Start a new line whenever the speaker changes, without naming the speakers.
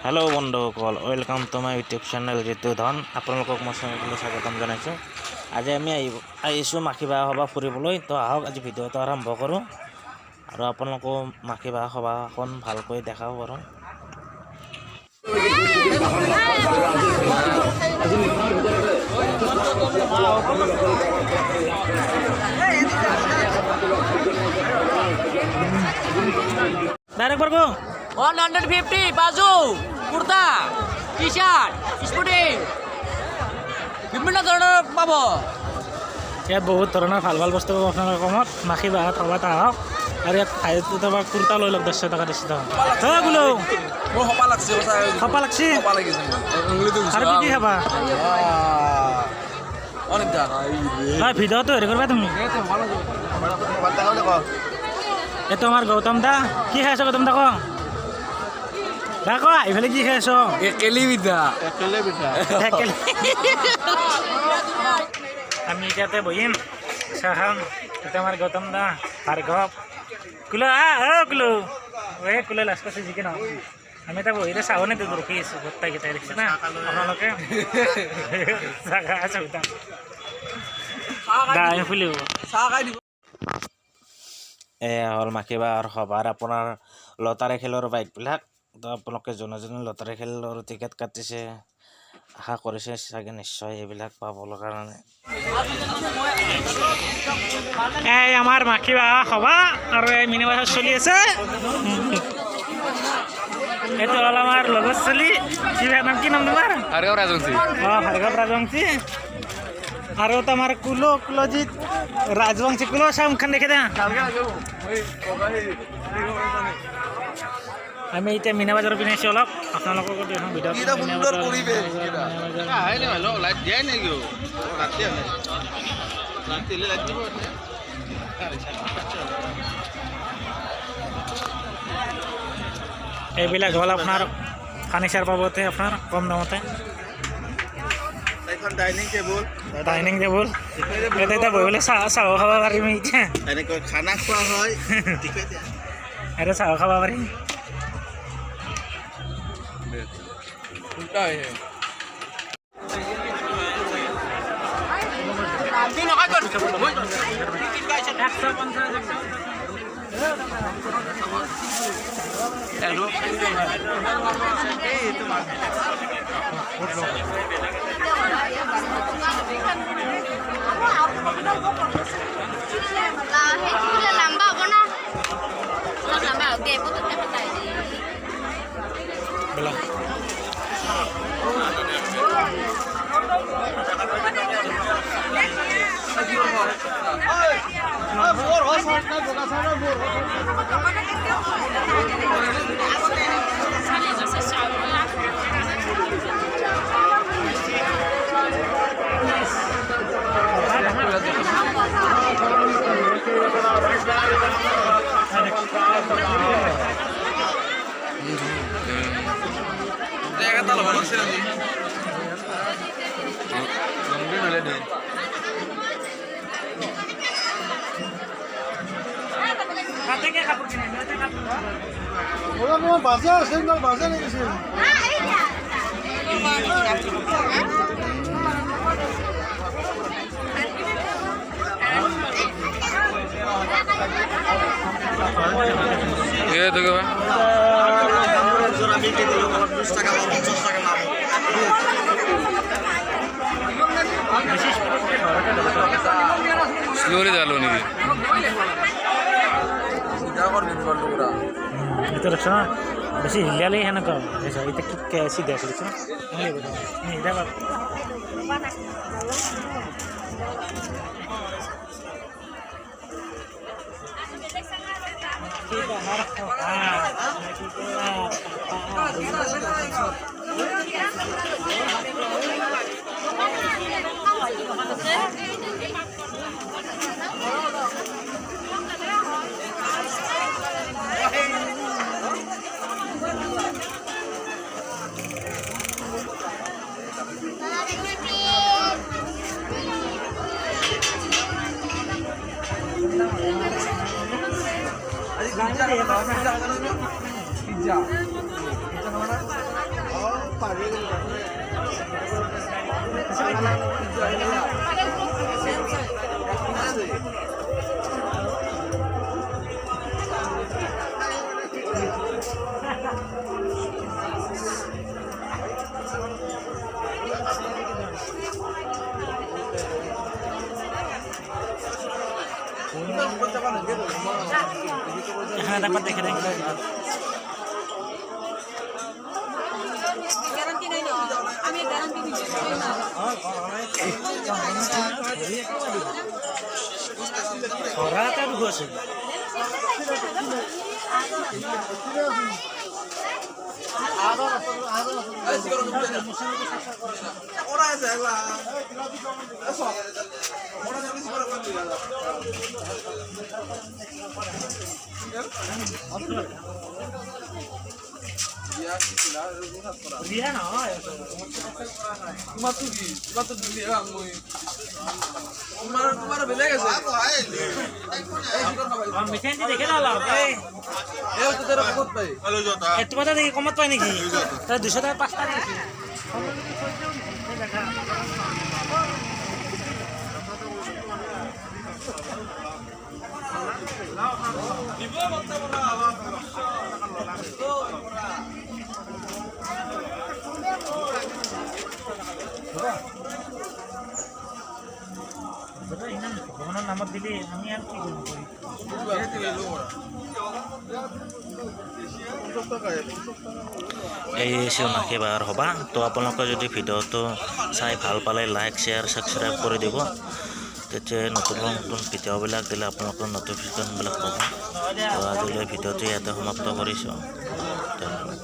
Hello' বন্ধুসকল, welcome to my YouTube channel Ritu Dhan. আপোনালোকক মই চেনেললৈ স্বাগতম জনাইছোঁ। আজি আমি আহিছোঁ মাখিবাহ সভা ফুৰিবলৈ। তো আহক আজি ভিডিঅ'টো আৰম্ভ কৰোঁ আৰু আপোনালোকো মাখিবাহ সভাখন ভালকৈ দেখাব পাৰোঁ। ডাইৰেক্ট বাৰগো
150 বাজু কুৰ্তা টি শাৰ্ট স্পৰ্টিং বিভিন্ন ধৰণৰ পাব।
ইয়াত বহুত ধৰণৰ ভাল ভাল বস্তু পাব আপোনালোকৰ কমত। মাখিবাহত সভাত আহক আৰু ইয়াত তোমাৰ কুৰ্তা লৈ লওক 10 টকা 10 টকা। বোলো
মোৰ সপা লাগছে
সপা লাগছি
সপা লাগিছে
আৰু কি খাবা?
অনেক দা
ভিডিঅ'টো হেৰি কৰিবা তুমি। এইটো আমাৰ গৌতম দা। কি খাই আছ গৌতম দা? ক এইফালে কি খাই আছ?
একেলি বিধা
আমি এতিয়াতে বহিম, চাহ খাম। এতিয়া আমাৰ গৌতম দা, ভাৰ্গৱ, কুলো কুলো কুলো লাষ্ট পাছে জিকে নহয়। আমি এটা বহিতে চাহনে তো ৰখি আছোঁ গোটেইকেইটাই, দেখিছে না আপোনালোকে? চাহ খাই আছোঁ আমি ফুলিব।
চাহ খাই দিব।
এয়া হ'ল মাখিবাহৰ সভাৰ আপোনাৰ লটাৰী খেলৰ বাইকবিলাক। তো আপোনালোকে যোনে যোনে লটাৰী খেলৰ টিকেট কাটিছে আশা কৰিছে চাগে নিশ্চয় এইবিলাক পাবলৈ কাৰণে। এই আমাৰ মাখিবাহ সভা আৰু এই মিনি বাছত চলি আছে। এইটো হ'ল আমাৰ লগত চলি। নাম কি নাম তোমাৰ?
ভাৰ্গৱ ৰাজবংশী।
ভাৰ্গৱ ৰাজবংশী। আৰু তোমাৰ কুলজিত ৰাজবংশী। কুলো চামখান দেখে দে। আমি এতিয়া মিনা বাজাৰৰ পিনে আছোঁ অলপ। আপোনালোকক ভিডিঅ' এইবিলাক হ'ল আপোনাৰ ফাৰ্নিচাৰ পাবতে আপোনাৰ কম দামতে। ডাইনিং টেবুল এতিয়া বহিবলৈ চাহ খাব পাৰিম। এতিয়া
এনেকৈ খানা খোৱা হয়।
এতিয়া চাহ খাব পাৰিম।
জায়গাটা ভালো লাগছে না?
বাজার সিঙ্গল বাজার গেছে।
স্লোরে চালো নাকি?
itu rasa besi hilang lagi kan kau, besi itu kayak si dah sih, ini dah
Pizza.
এখানে একবার দেখে দেখে
গ্যারান্টি নাই না আমি গ্যারান্টি দিচ্ছি না
সরাটা দুখ আছে দিয়া নহয় মিঠাই দেখে না লাভ এত কথা দেখি কমত পাই নেকি তাই 200 টাকা 5টা দিয়েছি ভগৱানৰ নামত দিলে আমি আৰু কি
এই নাকেবাৰ হ'বা তো আপোনালোকে যদি ভিডিঅ'টো চাই ভাল পালে লাইক শ্বেয়াৰ ছাবস্ক্ৰাইব কৰি দিব তেতিয়া নতুন নতুন ভিডিঅ'বিলাক দিলে আপোনালোকৰ নটিফিকেশ্যনবিলাক পাব তো আজিলৈ ভিডিঅ'টো ইয়াতে সমাপ্ত কৰিছোঁ ধন্যবাদ।